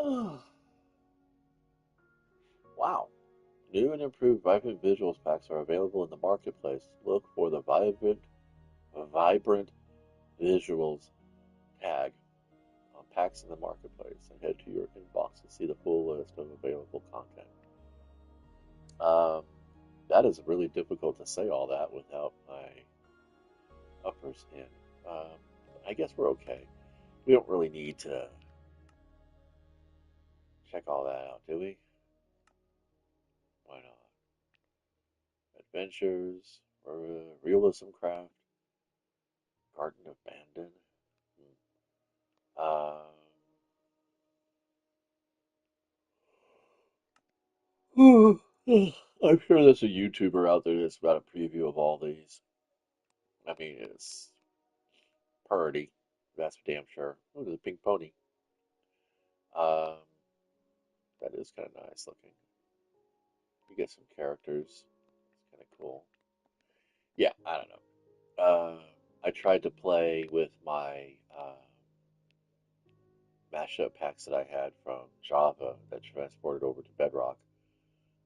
Oh, wow. New and improved Vibrant Visuals packs are available in the marketplace. Look for the Vibrant Visuals tag on packs in the marketplace and head to your inbox to see the full list of available content. Um, that is really difficult to say all that without my uppers in. Um, I guess we're okay. We don't really need to check all that out, do we? Why not? Adventures, realism craft, Garden Abandoned. Um, I'm sure there's a YouTuber out there that's got a preview of all these. I mean, it's parody. That's for damn sure. Oh, there's a pink pony. Um, that is kind of nice looking. You get some characters. It's kind of cool. Yeah, I don't know. I tried to play with my mashup packs that I had from Java that transported over to Bedrock.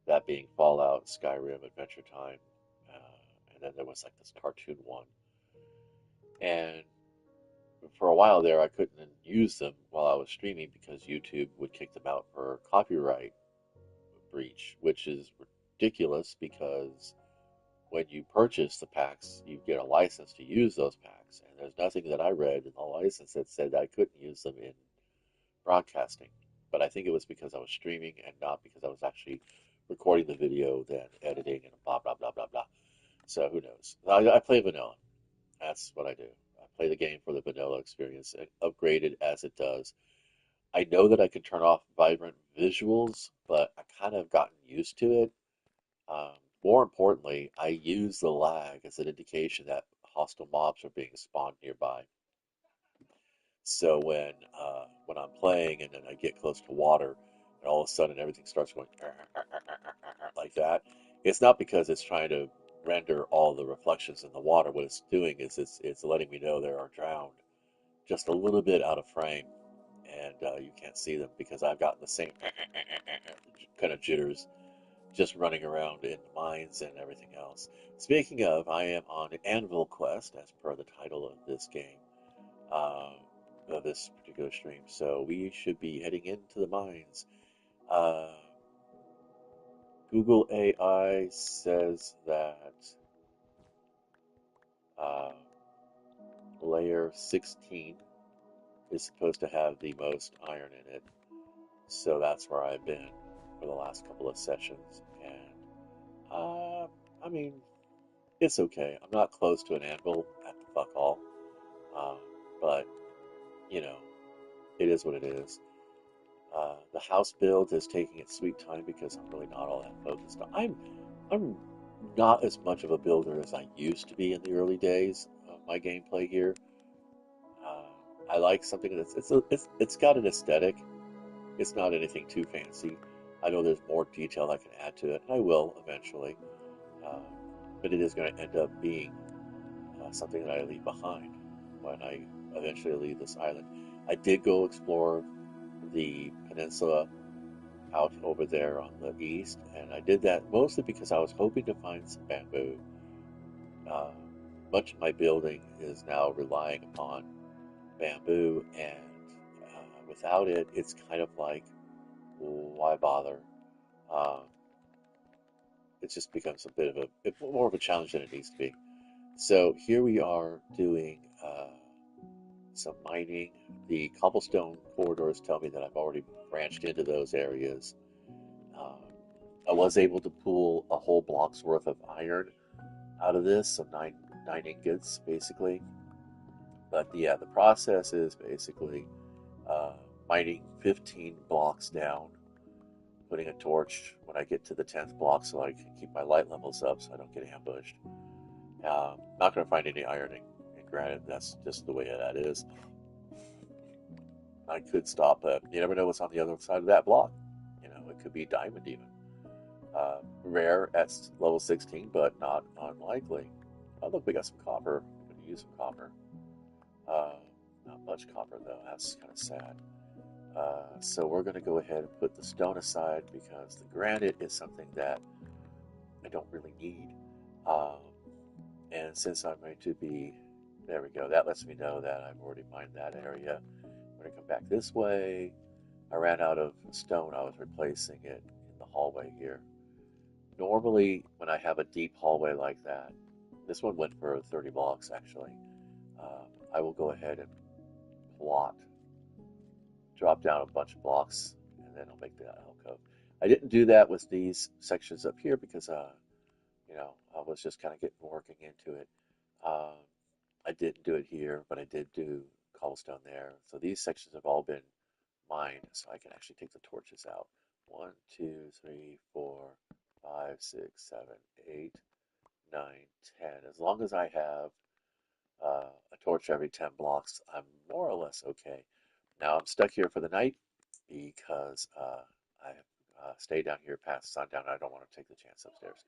That being Fallout, Skyrim, Adventure Time, and then there was like this cartoon one. And for a while there, I couldn't use them while I was streaming because YouTube would kick them out for copyright breach, which is ridiculous because when you purchase the packs, you get a license to use those packs. And there's nothing that I read in the license that said that I couldn't use them in broadcasting. But I think it was because I was streaming and not because I was actually recording the video, then editing and blah, blah, blah, blah, blah. So who knows? I play vanilla. That's what I do. I play the game for the vanilla experience, and upgraded as it does. I know that I can turn off vibrant visuals, but I kind of gotten used to it. Um, More importantly, I use the lag as an indication that hostile mobs are being spawned nearby. So when I'm playing and then I get close to water, and all of a sudden everything starts going like that, it's not because it's trying to render all the reflections in the water. What it's doing is it's letting me know there are drowned just a little bit out of frame, and you can't see them because I've gotten the same kind of jitters just running around in mines and everything else. Speaking of, I am on Anvil Quest as per the title of this game, uh, of this particular stream. So we should be heading into the mines. Uh, Google AI says that uh, layer 16 is supposed to have the most iron in it. So that's where I've been for the last couple of sessions. And I mean, it's okay. I'm not close to an anvil at the fuck all. Uh, but, you know, it is what it is. The house build is taking its sweet time because I'm really not all that focused on. I'm not as much of a builder as I used to be in the early days of my gameplay here. Uh, I like something that's it's got an aesthetic. It's not anything too fancy. I know there's more detail I can add to it, and I will eventually. Uh, but it is going to end up being something that I leave behind when I eventually leave this island. I did go explore the peninsula out over there on the east, and I did that mostly because I was hoping to find some bamboo. Uh, Much of my building is now relying upon bamboo, and without it, it's kind of like, why bother? Um, it just becomes a bit of more of a challenge than it needs to be. So here we are doing some mining. The cobblestone corridors tell me that I've already branched into those areas. Um, I was able to pull a whole block's worth of iron out of this, some nine ingots basically. But yeah, the process is basically uh, mining 15 blocks down, putting a torch when I get to the 10th block so I can keep my light levels up so I don't get ambushed. Not going to find any ironing, and granted, that's just the way that is. I could stop, but you never know what's on the other side of that block. You know, it could be diamond even. Rare at level 16, but not unlikely. Oh, look, we got some copper. We can use some copper. Uh, Not much copper, though. That's kind of sad. So we're going to go ahead and put the stone aside because the granite is something that I don't really need. Um, and since I'm going to be, there we go, that lets me know that I've already mined that area. I'm going to come back this way. I ran out of stone. I was replacing it in the hallway here. Normally, when I have a deep hallway like that, this one went for 30 blocks actually. I will go ahead and plot, drop down a bunch of blocks, and then I'll make the alcove. I didn't do that with these sections up here because, I was just kind of getting working into it. Um, I didn't do it here, but I did do cobblestone there. So these sections have all been mined, so I can actually take the torches out. 1, 2, 3, 4, 5, 6, 7, 8, 9, 10. As long as I have a torch every 10 blocks, I'm more or less okay. Now I'm stuck here for the night because I stayed down here past sundown. I don't want to take the chance upstairs.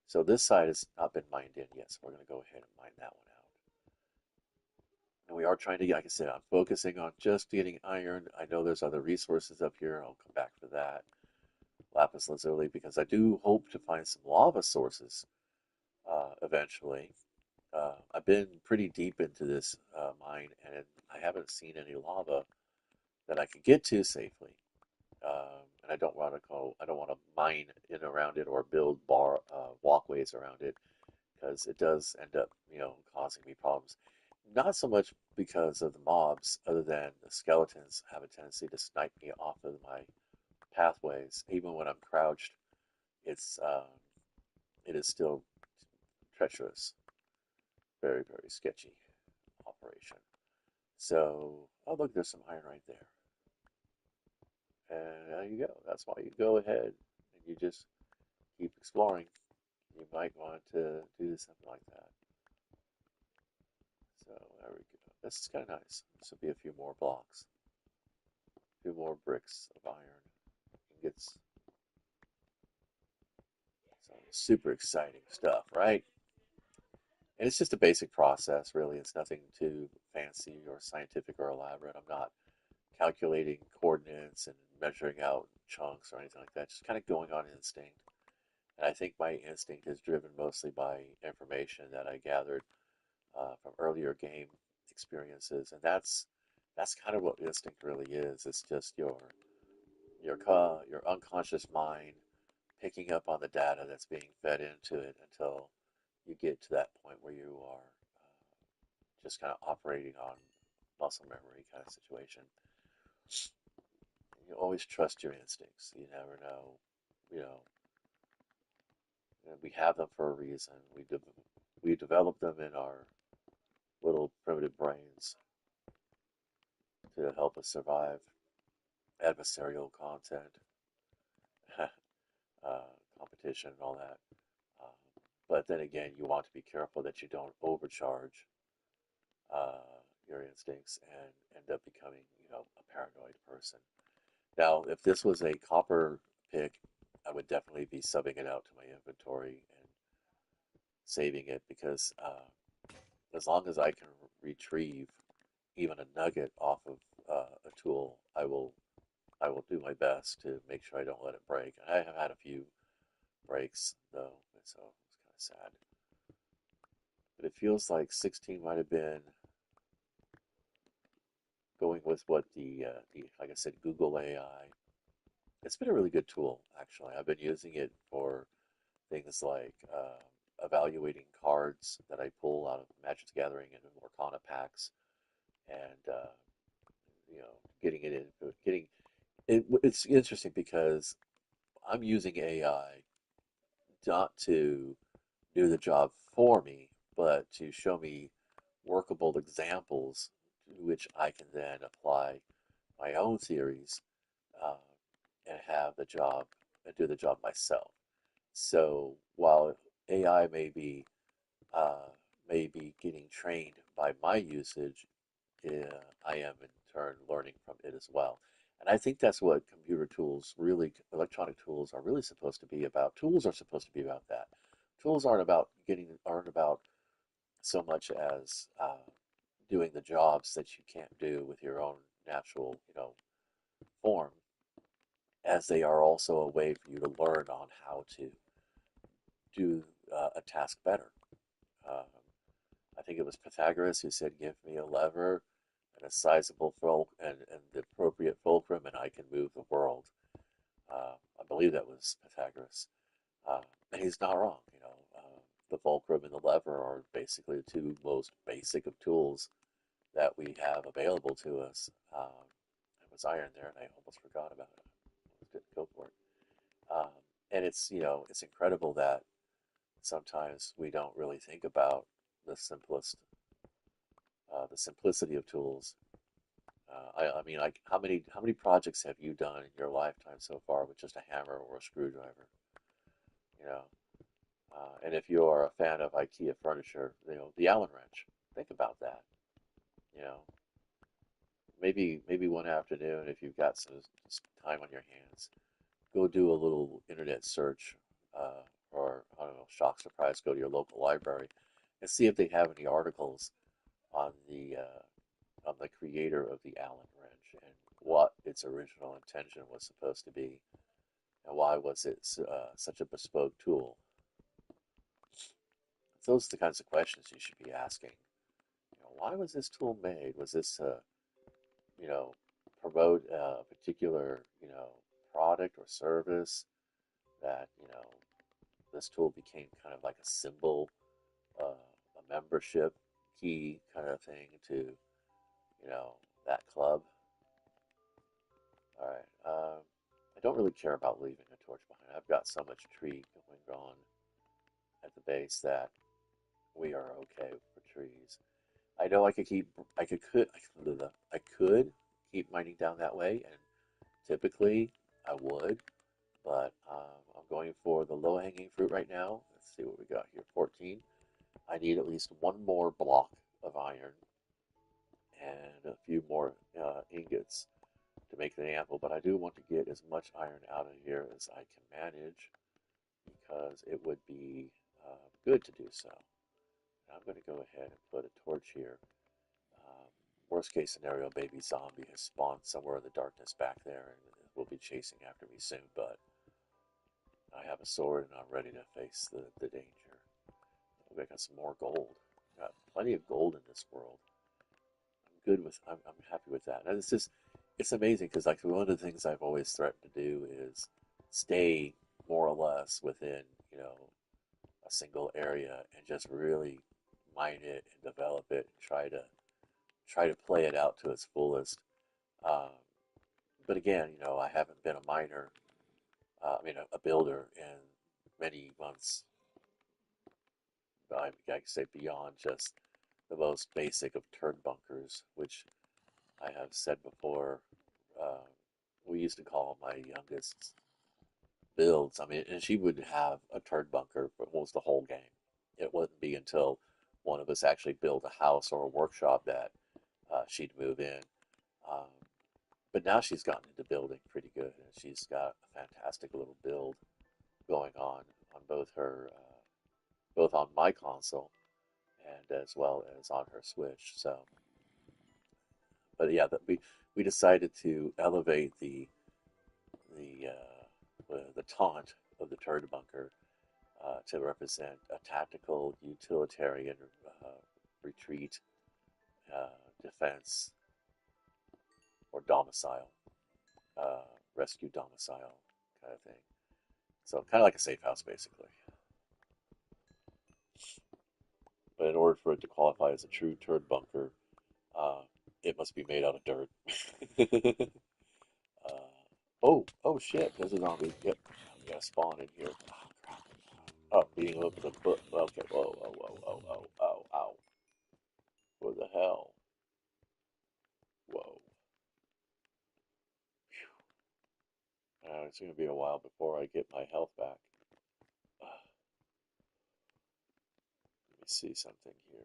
So this side has not been mined in yet, so we're going to go ahead and mine that one out. And we are trying to, like I said, I'm focusing on just getting iron. I know there's other resources up here. I'll come back for that. Lapis lazuli, because I do hope to find some lava sources eventually. I've been pretty deep into this mine, and I haven't seen any lava that I could get to safely. And I don't want to go. I don't want to mine in around it or build walkways around it because it does end up, causing me problems. Not so much because of the mobs, other than the skeletons have a tendency to snipe me off of my pathways. Even when I'm crouched, it's it is still treacherous, very very sketchy operation. So, oh look, there's some iron right there, and there you go. That's why you go ahead and you just keep exploring. You might want to do something like that. So there we go. This is kind of nice. This will be a few more blocks, a few more bricks of iron. It's some super exciting stuff, right? And it's just a basic process, really. It's nothing too fancy or scientific or elaborate. I'm not calculating coordinates and measuring out chunks or anything like that. Just kind of going on instinct. And I think my instinct is driven mostly by information that I gathered from earlier game experiences, and that's kind of what instinct really is. It's just your unconscious mind picking up on the data that's being fed into it until you get to that point where you are just kind of operating on muscle memory kind of situation. You always trust your instincts. You never know, you know. We have them for a reason. We develop them in our little primitive brains to help us survive adversarial content, competition, and all that. Uh, but then again, you want to be careful that you don't overcharge your instincts and end up becoming, a paranoid person. Now, if this was a copper pick, I would definitely be subbing it out to my inventory and saving it because as long as I can retrieve even a nugget off of a tool, I will do my best to make sure I don't let it break. I have had a few breaks though, so it's kind of sad. But it feels like 16 might have been going with what the like I said, Google AI. It's been a really good tool actually. I've been using it for things like evaluating cards that I pull out of Magic the Gathering and Morcana packs, and getting it in, getting it. It's interesting because I'm using AI not to do the job for me, but to show me workable examples to which I can then apply my own theories uh, and have the job and do the job myself. So while AI uh, may be getting trained by my usage, I am in turn learning from it as well. And I think that's what computer tools really, electronic tools are really supposed to be about. Tools are supposed to be about that. Tools aren't about so much as doing the jobs that you can't do with your own natural, form, as they are also a way for you to learn on how to do a task better. Um, I think it was Pythagoras who said, "Give me a lever and a sizable and the appropriate fulcrum, and I can move the world." I believe that was Pythagoras, uh, and he's not wrong. The fulcrum and the lever are basically the two most basic of tools that we have available to us. There was iron there, and I almost forgot about it. Didn't go for it. Um, and it's incredible that sometimes we don't really think about the the simplicity of tools. I mean, like how many projects have you done in your lifetime so far with just a hammer or a screwdriver? You know, and if you are a fan of IKEA furniture, the Allen wrench. Think about that. You know, maybe one afternoon if you've got some time on your hands, go do a little internet search, or I don't know, shock surprise, go to your local library and see if they have any articles on the creator of the Allen wrench and what its original intention was supposed to be, and why was it such a bespoke tool. Those are the kinds of questions you should be asking. Why was this tool made? Was this you know, promote a particular, product or service that, this tool became kind of like a symbol, a membership key kind of thing to, that club. All right. I don't really care about leaving a torch behind. I've got so much tree going on at the base that we are okay for trees. I know I could keep mining down that way, and typically I would, but I'm going for the low-hanging fruit right now. Let's see what we got here. 14. I need at least one more block of iron and a few more ingots to make the anvil, but I do want to get as much iron out of here as I can manage because it would be good to do so. I'm going to go ahead and put a torch here. Um, Worst case scenario, baby zombie has spawned somewhere in the darkness back there and will be chasing after me soon, but I have a sword and I'm ready to face the danger. We got some more gold. Got plenty of gold in this world. I'm happy with that. And it's amazing because like one of the things I've always threatened to do is stay more or less within, a single area and just really mine it and develop it and try to play it out to its fullest. Um, but again, I haven't been a miner, a builder in many months. I can say beyond just the most basic of turd bunkers, which I have said before. Uh, we used to call my youngest builds. I mean, and she would have a turd bunker for almost the whole game. It wouldn't be until one of us actually built a house or a workshop that she'd move in. Um, but now she's gotten into building pretty good, and she's got a fantastic little build going on both on my console and as well as on her Switch. So, but yeah, we decided to elevate the taunt of the turd bunker to represent a tactical utilitarian uh, retreat, uh, defense, or domicile, uh, rescue domicile kind of thing. So kind of like a safe house, basically. But in order for it to qualify as a true turd bunker, uh, it must be made out of dirt. uh, oh shit! There's a zombie. Yep, we got to spawn in here. Oh crap! Oh, beating him up with a foot. Okay, whoa, whoa, whoa, whoa, whoa, ow, ow! What the hell? Whoa! It's gonna be a while before I get my health back. Let me see something here.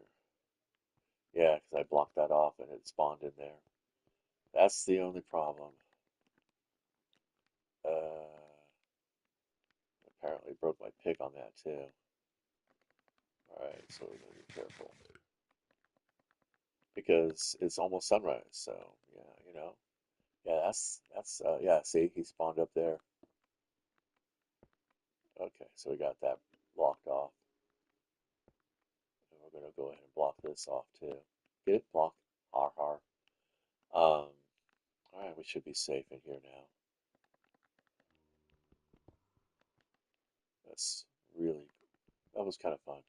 Yeah, because I blocked that off and it spawned in there. That's the only problem. Uh, Apparently broke my pick on that too. Alright, so we're gonna be careful. Because it's almost sunrise, so yeah, Yeah, yeah, see, he spawned up there. Okay, so we got that blocked off. And we're gonna go ahead and block this off too. Get it? Block. Har har. Alright, we should be safe in here now. That's really, that was kind of fun.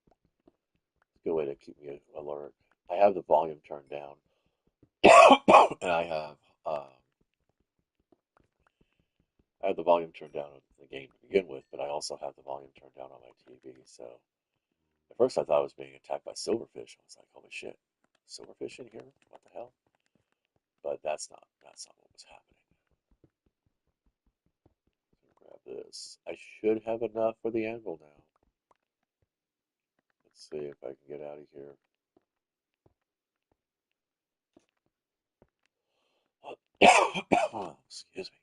It's a good way to keep me alert. I have the volume turned down, and I have the volume turned down on the game to begin with, but I also have the volume turned down on my TV. So at first I thought I was being attacked by silverfish. I was like, holy shit, silverfish in here? What the hell? But that's not what was happening. Grab this. I should have enough for the anvil now. Let's see if I can get out of here. Excuse me.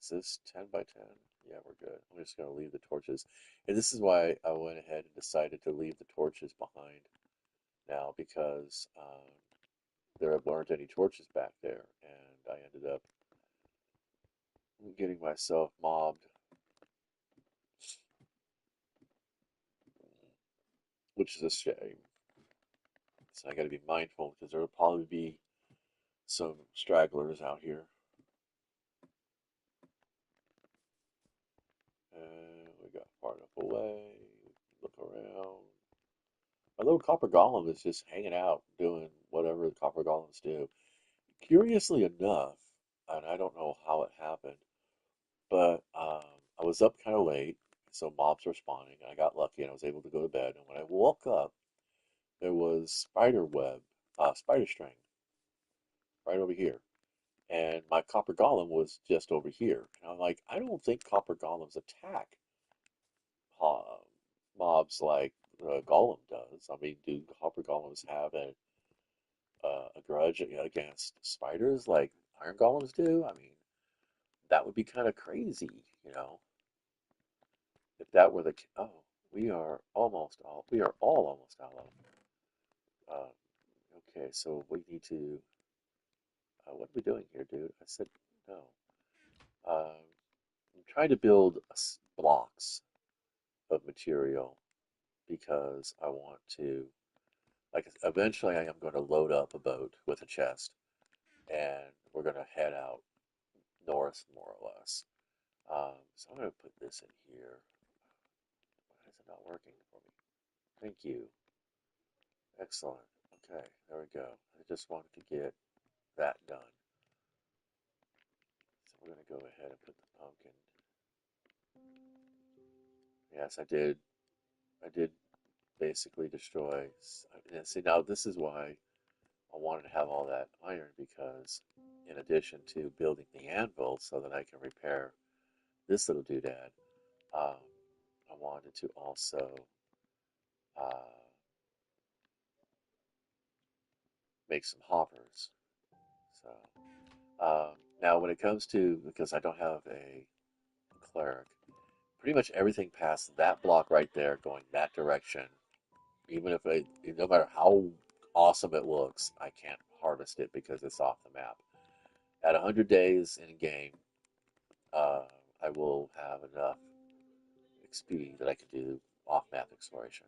Is this 10 by 10? Yeah, we're good. I'm just going to leave the torches. And this is why I went ahead and decided to leave the torches behind now because there weren't any torches back there. And I ended up getting myself mobbed, which is a shame. So I got to be mindful because there will probably be some stragglers out here. And we got far enough away. Look around. My little copper golem is just hanging out, doing whatever the copper golems do. Curiously enough, and I don't know how it happened, but I was up kind of late, so mobs were spawning, and I got lucky and I was able to go to bed. And when I woke up, there was spider web, spider string right over here, and my copper golem was just over here. And I'm like, I don't think copper golems attack uh, mobs like golem does. I mean, do copper golems have a grudge against spiders like iron golems do? I mean, that would be kind of crazy, you know, if that were the oh, we are all almost out of. Okay, so we need to. What are we doing here, dude? I said no. I'm trying to build blocks of material because I want to. Like, eventually, I am going to load up a boat with a chest, and we're going to head out north, more or less. So I'm going to put this in here. Why is it not working for me? Thank you. Excellent. Okay, there we go. I just wanted to get that done. So we're going to go ahead and put the pumpkin. Yes, I did. I did basically destroy. See, now this is why I wanted to have all that iron because, in addition to building the anvil so that I can repair this little doodad, um, I wanted to also uh, make some hoppers. So now, when it comes to because I don't have a cleric, pretty much everything past that block right there, going that direction, even if no matter how awesome it looks, I can't harvest it because it's off the map. At 100 days in game, uh, I will have enough XP that I can do off-map exploration.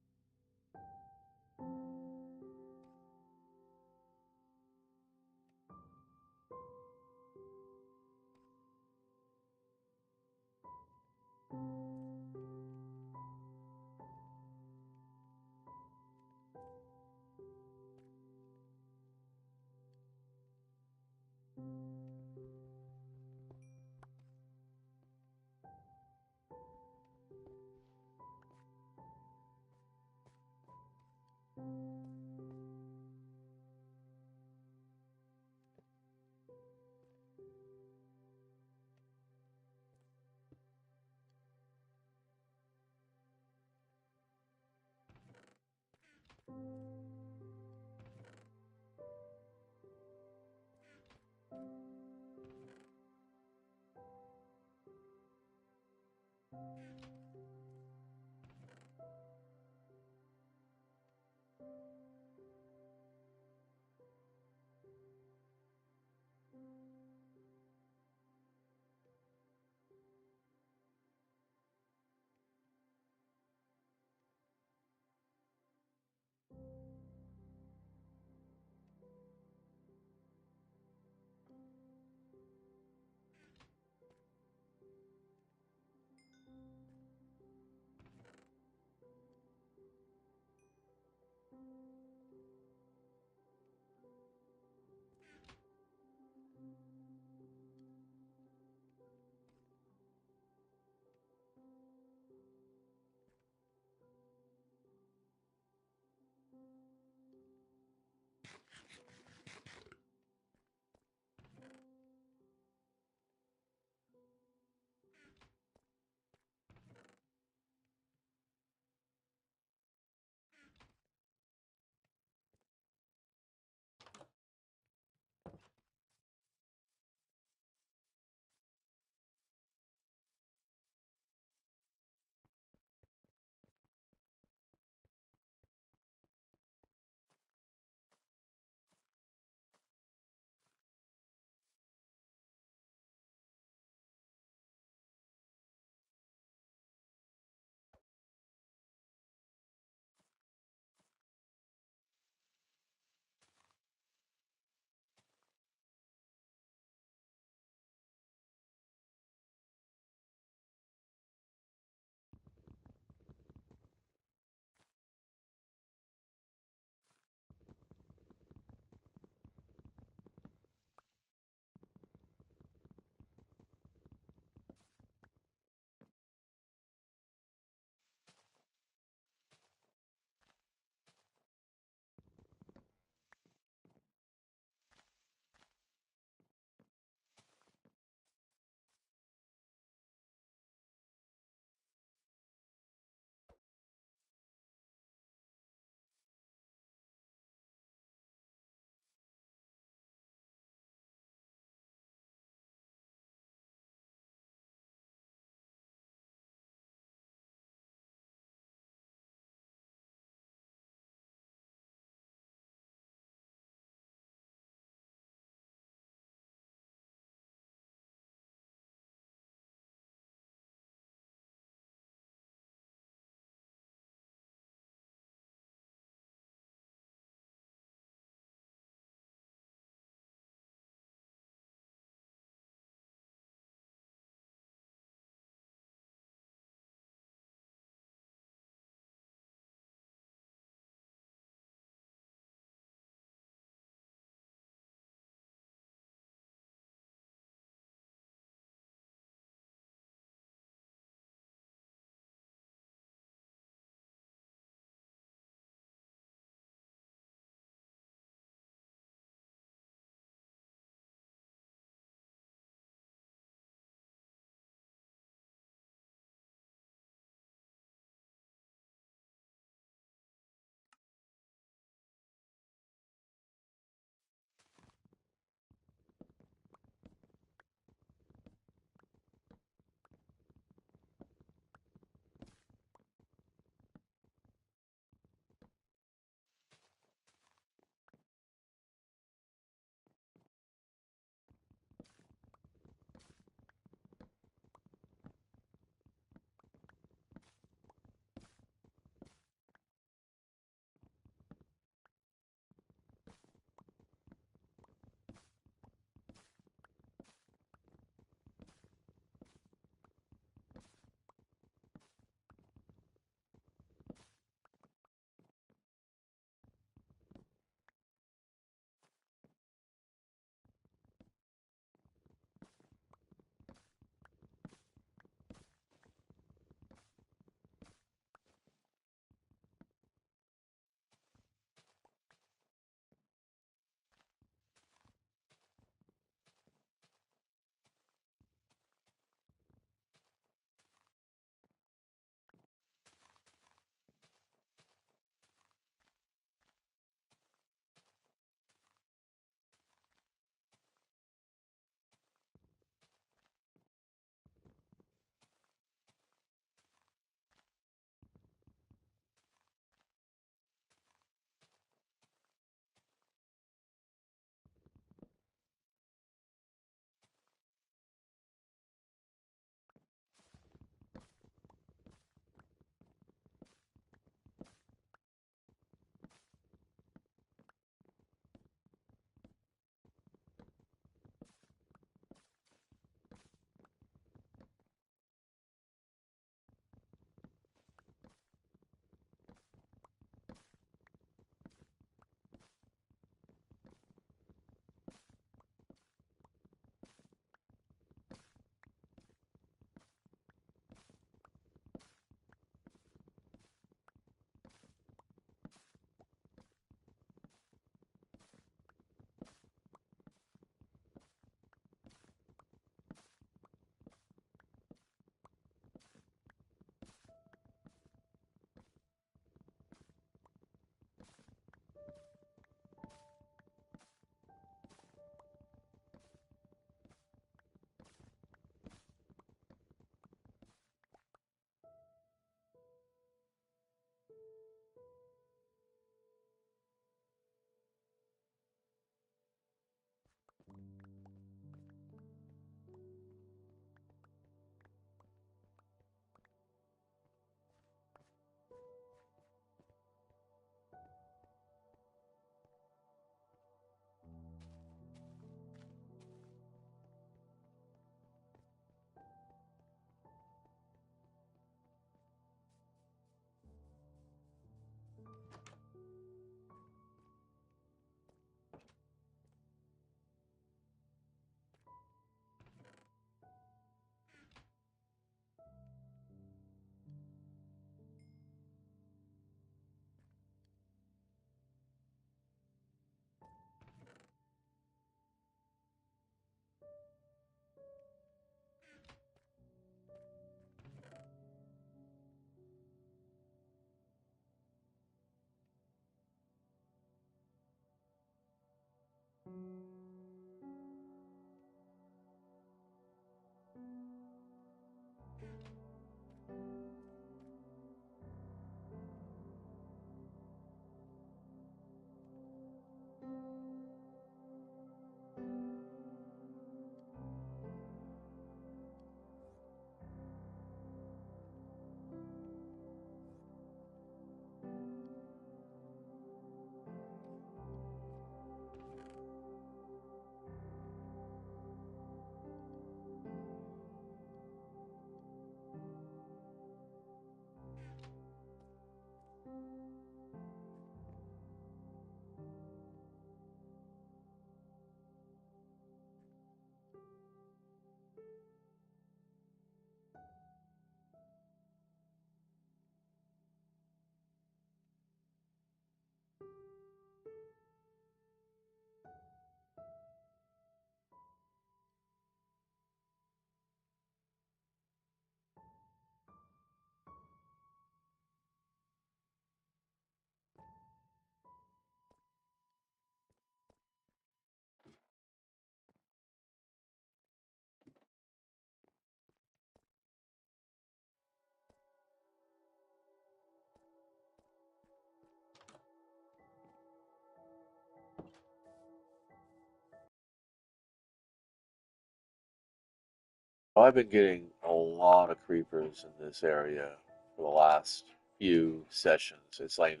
Well, I've been getting a lot of creepers in this area for the last few sessions. It's like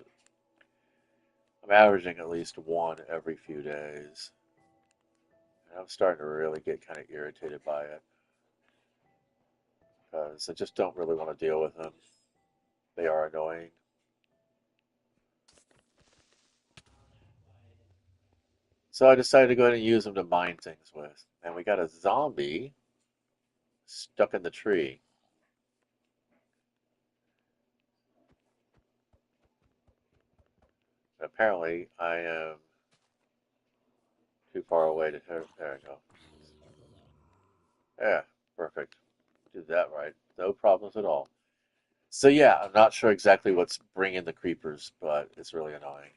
I'm averaging at least one every few days. And I'm starting to really get kind of irritated by it because I just don't really want to deal with them. They are annoying. So I decided to go ahead and use them to mine things with. And we got a zombie stuck in the tree. Apparently, I am too far away to hurt. There we go. Yeah, perfect. Did that right. No problems at all. So yeah, I'm not sure exactly what's bringing the creepers, but it's really annoying.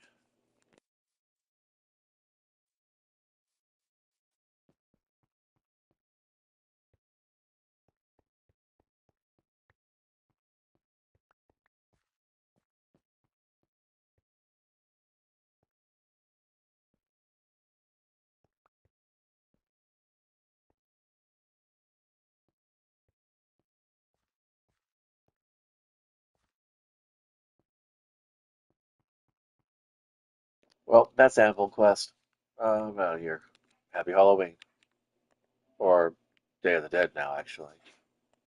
Well, that's Anvil Quest. I'm out of here. Happy Halloween. Or Day of the Dead now, actually.